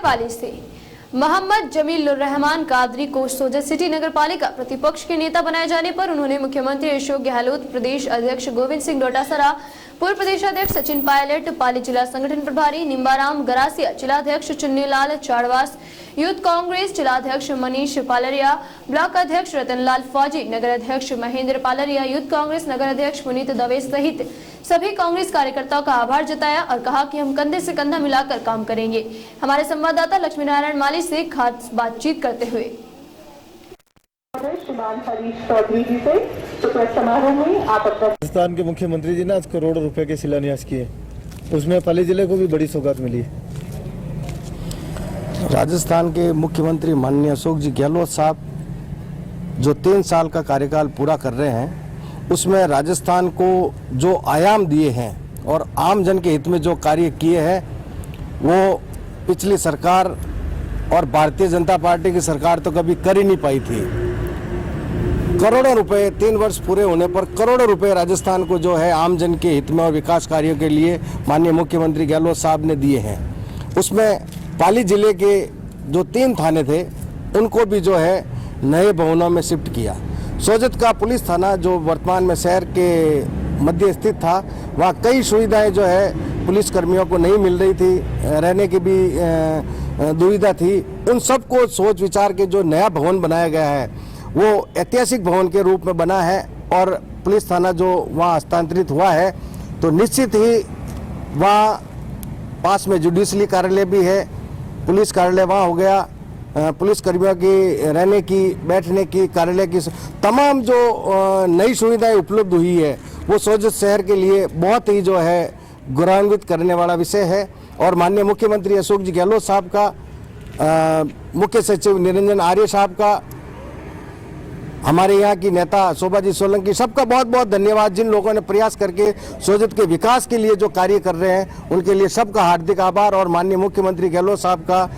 पाली से मोहम्मद जमील रहमान कादरी को सोजत सिटी नगर पालिका प्रतिपक्ष के नेता बनाए जाने पर उन्होंने मुख्यमंत्री अशोक गहलोत, प्रदेश अध्यक्ष गोविंद सिंह डोटासरा, पूर्व प्रदेश अध्यक्ष सचिन पायलट, पाली जिला संगठन प्रभारी निम्बाराम गरासिया, जिलाध्यक्ष चुन्नीलाल चाड़वास, यूथ कांग्रेस जिलाध्यक्ष मनीष पालरिया, ब्लॉक अध्यक्ष रतनलाल फौजी, नगर अध्यक्ष महेंद्र पालरिया, यूथ कांग्रेस नगर अध्यक्ष पुनीत दवे सहित सभी कांग्रेस कार्यकर्ताओं का आभार जताया और कहा कि हम कंधे से कंधा मिलाकर काम करेंगे। हमारे संवाददाता लक्ष्मी नारायण माली से खास बातचीत करते हुए राजस्थान के मुख्यमंत्री जी ने आज करोड़ों रुपए के शिलान्यास किए, उसमें पाली जिले को भी बड़ी सौगात मिली है। राजस्थान के मुख्यमंत्री माननीय अशोक जी गहलोत साहब जो 3 साल का कार्यकाल पूरा कर रहे हैं, उसमें राजस्थान को जो आयाम दिए हैं और आम जन के हित में जो कार्य किए हैं, वो पिछली सरकार और भारतीय जनता पार्टी की सरकार तो कभी कर ही नहीं पाई थी। करोड़ों रुपए 3 वर्ष पूरे होने पर करोड़ों रुपए राजस्थान को जो है आम जन के हित में और विकास कार्यों के लिए माननीय मुख्यमंत्री गहलोत साहब ने दिए हैं। उसमें पाली जिले के जो 3 थाने थे, उनको भी जो है नए भवनों में शिफ्ट किया। सोजत का पुलिस थाना जो वर्तमान में शहर के मध्य स्थित था, वहाँ कई सुविधाएं जो है पुलिस कर्मियों को नहीं मिल रही थी, रहने की भी दुविधा थी। उन सबको सोच विचार के जो नया भवन बनाया गया है, वो ऐतिहासिक भवन के रूप में बना है और पुलिस थाना जो वहाँ हस्तांतरित हुआ है, तो निश्चित ही वहाँ पास में जुडिशली कार्यालय भी है, पुलिस कार्यालय वहाँ हो गया, पुलिस कर्मियों की रहने की, बैठने की, कार्यालय की तमाम जो नई सुविधाएं उपलब्ध हुई है, वो सोजत शहर के लिए बहुत ही जो है गौरवान्वित करने वाला विषय है। और माननीय मुख्यमंत्री अशोक जी गहलोत साहब का, मुख्य सचिव निरंजन आर्य साहब का, हमारे यहाँ की नेता शोभा जी सोलंकी, सबका बहुत बहुत धन्यवाद। जिन लोगों ने प्रयास करके सोजत के विकास के लिए जो कार्य कर रहे हैं, उनके लिए सबका हार्दिक आभार और माननीय मुख्यमंत्री गहलोत साहब का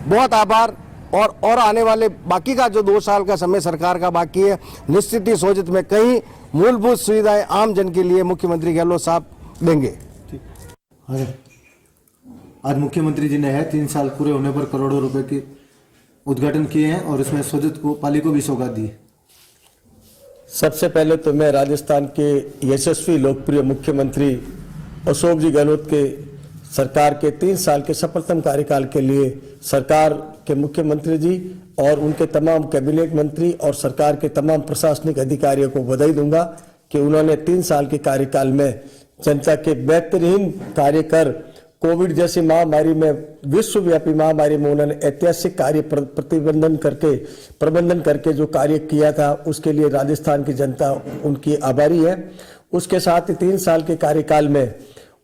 बहुत आभार। और आने वाले बाकी का जो 2 साल का समय सरकार का बाकी है, निश्चित ही सोजत में कई मूलभूत सुविधाएं आम जन के लिए मुख्यमंत्री गहलोत साहब देंगे। आज मुख्यमंत्री जी ने 3 साल पूरे होने पर करोड़ों रुपए के उद्घाटन किए हैं और इसमें सोजत को, पाली को भी सौगात दी। सबसे पहले तो मैं राजस्थान के यशस्वी लोकप्रिय मुख्यमंत्री अशोक जी गहलोत के सरकार के 3 साल के सफलतम कार्यकाल के लिए सरकार के मुख्यमंत्री जी और उनके तमाम कैबिनेट मंत्री और सरकार के तमाम प्रशासनिक अधिकारियों को बधाई दूंगा कि उन्होंने 3 साल के कार्यकाल में जनता के बेहतरीन कार्य कर कोविड जैसी महामारी में, विश्वव्यापी महामारी में उन्होंने ऐतिहासिक कार्य प्रबंधन करके जो कार्य किया था, उसके लिए राजस्थान की जनता उनकी आभारी है। उसके साथ ही 3 साल के कार्यकाल में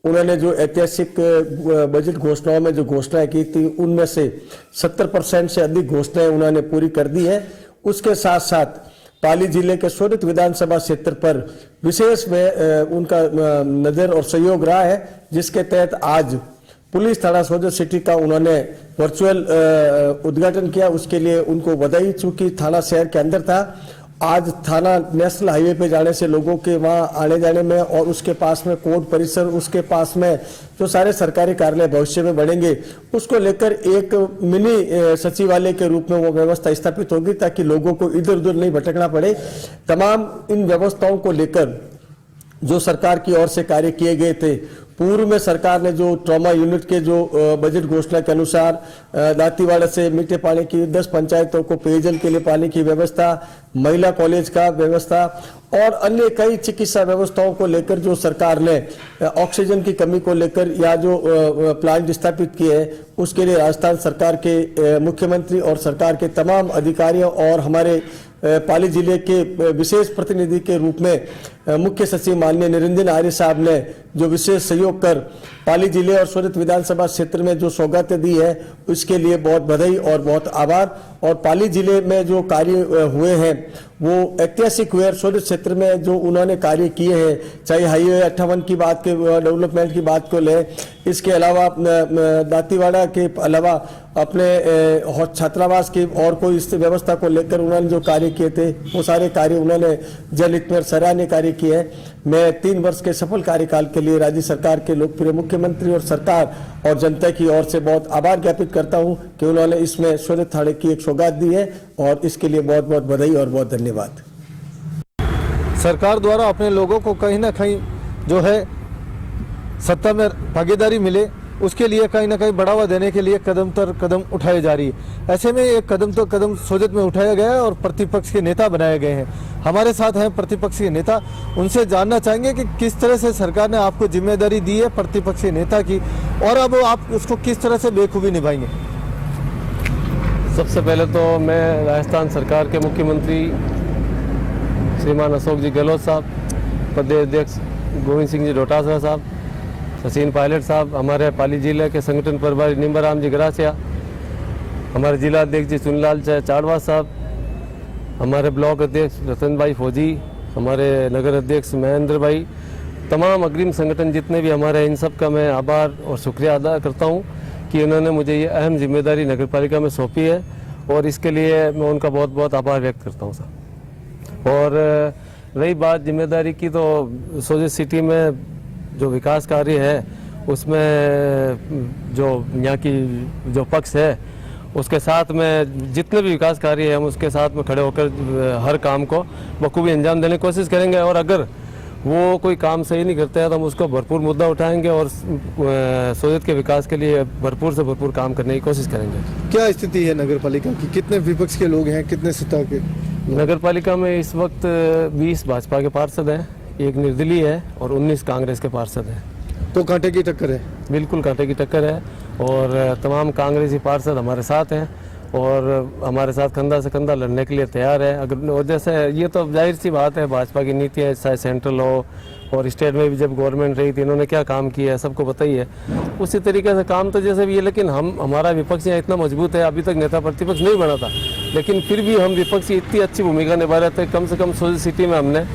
उन्होंने जो ऐतिहासिक बजट घोषणाओं में जो घोषणाएं की थी, उनमें से 70% से अधिक घोषणाएं उन्होंने पूरी कर दी है। उसके साथ साथ पाली जिले के सोजत विधानसभा क्षेत्र पर विशेष में उनका नजर और सहयोग रहा है, जिसके तहत आज पुलिस थाना सोजत सिटी का उन्होंने वर्चुअल उद्घाटन किया। उसके लिए उनको बधाई, चूंकि थाना शहर के अंदर था। आज थाना नेशनल हाईवे पे जाने से लोगों के वहाँ आने जाने में, और उसके पास में कोर्ट परिसर, उसके पास में जो सारे सरकारी कार्यालय भविष्य में बढ़ेंगे, उसको लेकर एक मिनी सचिवालय के रूप में वो व्यवस्था स्थापित होगी, ताकि लोगों को इधर उधर नहीं भटकना पड़े। तमाम इन व्यवस्थाओं को लेकर जो सरकार की ओर से कार्य किए गए थे, पूर्व में सरकार ने जो ट्रॉमा यूनिट के जो बजट घोषणा के अनुसार दातीवाड़ा से मीठे पानी की 10 पंचायतों को पेयजल के लिए पानी की व्यवस्था, महिला कॉलेज का व्यवस्था और अन्य कई चिकित्सा व्यवस्थाओं को लेकर जो सरकार ने ऑक्सीजन की कमी को लेकर या जो प्लांट स्थापित किए हैं, उसके लिए राजस्थान सरकार के मुख्यमंत्री और सरकार के तमाम अधिकारियों और हमारे पाली जिले के विशेष प्रतिनिधि के रूप में मुख्य सचिव माननीय निरंजन आर्य साहब ने जो विशेष सहयोग कर पाली जिले और सोजत विधानसभा क्षेत्र में जो सौगातें दी है, उसके लिए बहुत बधाई और बहुत आभार। और पाली जिले में जो कार्य हुए हैं वो ऐतिहासिक हुए। सोजत क्षेत्र में जो उन्होंने कार्य किए हैं, चाहे हाईवे 58 की बात के डेवलपमेंट की बात को ले, इसके अलावा दातीवाड़ा के अलावा अपने छात्रावास की और कोई इस व्यवस्था को लेकर उन्होंने जो कार्य किए थे, वो सारे कार्य उन्होंने जनहित में सराहनीय कार्य किए हैं। मैं 3 वर्ष के सफल कार्यकाल के लिए राज्य सरकार के लोकप्रिय मुख्यमंत्री और सरकार और जनता की ओर से बहुत आभार ज्ञापित करता हूं कि उन्होंने इसमें शोधित थाने की एक सौगात दी है और इसके लिए बहुत बहुत बधाई और बहुत धन्यवाद। सरकार द्वारा अपने लोगों को कहीं ना कहीं जो है सत्ता में भागीदारी मिले, उसके लिए कहीं ना कहीं बढ़ावा देने के लिए कदम तर कदम उठाए जा रही है। ऐसे में एक कदम तो कदम सोजत में उठाया गया है और प्रतिपक्ष के नेता बनाए गए हैं। हमारे साथ हैं प्रतिपक्ष के नेता, उनसे जानना चाहेंगे कि किस तरह से सरकार ने आपको जिम्मेदारी दी है प्रतिपक्ष के नेता की, और अब आप उसको किस तरह से बेखूबी निभाएंगे। सबसे पहले तो मैं राजस्थान सरकार के मुख्यमंत्री श्रीमान अशोक जी गहलोत साहब, प्रदेश अध्यक्ष गोविंद सिंह जी डोटासरा साहब, सचिन पायलट साहब, हमारे पाली जिले के संगठन प्रभारी निम्बराम जी गरासिया, हमारे जिला अध्यक्ष जी सुनीलाल चाड़वा साहब, हमारे ब्लॉक अध्यक्ष रतन भाई फौजी, हमारे नगर अध्यक्ष महेंद्र भाई, तमाम अग्रिम संगठन जितने भी हमारे, इन सब का मैं आभार और शुक्रिया अदा करता हूं कि इन्होंने मुझे ये अहम जिम्मेदारी नगर पालिका में सौंपी है और इसके लिए मैं उनका बहुत बहुत आभार व्यक्त करता हूँ सर। और रही बात जिम्मेदारी की, तो सोजत सिटी में जो विकास कार्य है उसमें जो यहाँ की जो पक्ष है उसके साथ में जितने भी विकास कार्य हैं हम उसके साथ में खड़े होकर हर काम को बखूबी अंजाम देने की कोशिश करेंगे, और अगर वो कोई काम सही नहीं करते हैं तो हम उसको भरपूर मुद्दा उठाएंगे और सोजत के विकास के लिए भरपूर से भरपूर काम करने की कोशिश करेंगे। क्या स्थिति है नगर पालिका की, कितने विपक्ष के लोग हैं, कितने सत्ता के? नगर पालिका में इस वक्त 20 भाजपा के पार्षद हैं, 1 निर्दलीय है और 19 कांग्रेस के पार्षद हैं। तो कांटे की टक्कर है? बिल्कुल कांटे की टक्कर है और तमाम कांग्रेसी पार्षद हमारे साथ हैं और हमारे साथ कंधा से कंधा लड़ने के लिए तैयार है। अगर और जैसे ये तो जाहिर सी बात है, भाजपा की नीति है, चाहे सेंट्रल हो और स्टेट में भी जब गवर्नमेंट रही थी इन्होंने क्या काम किया है सबको पता ही है। उसी तरीके से काम तो जैसे भी है, लेकिन हमारा विपक्ष यहाँ इतना मजबूत है, अभी तक नेता प्रतिपक्ष नहीं बना था, लेकिन फिर भी हम विपक्ष की इतनी अच्छी भूमिका निभा रहे थे। कम से कम सोजत सिटी में हमने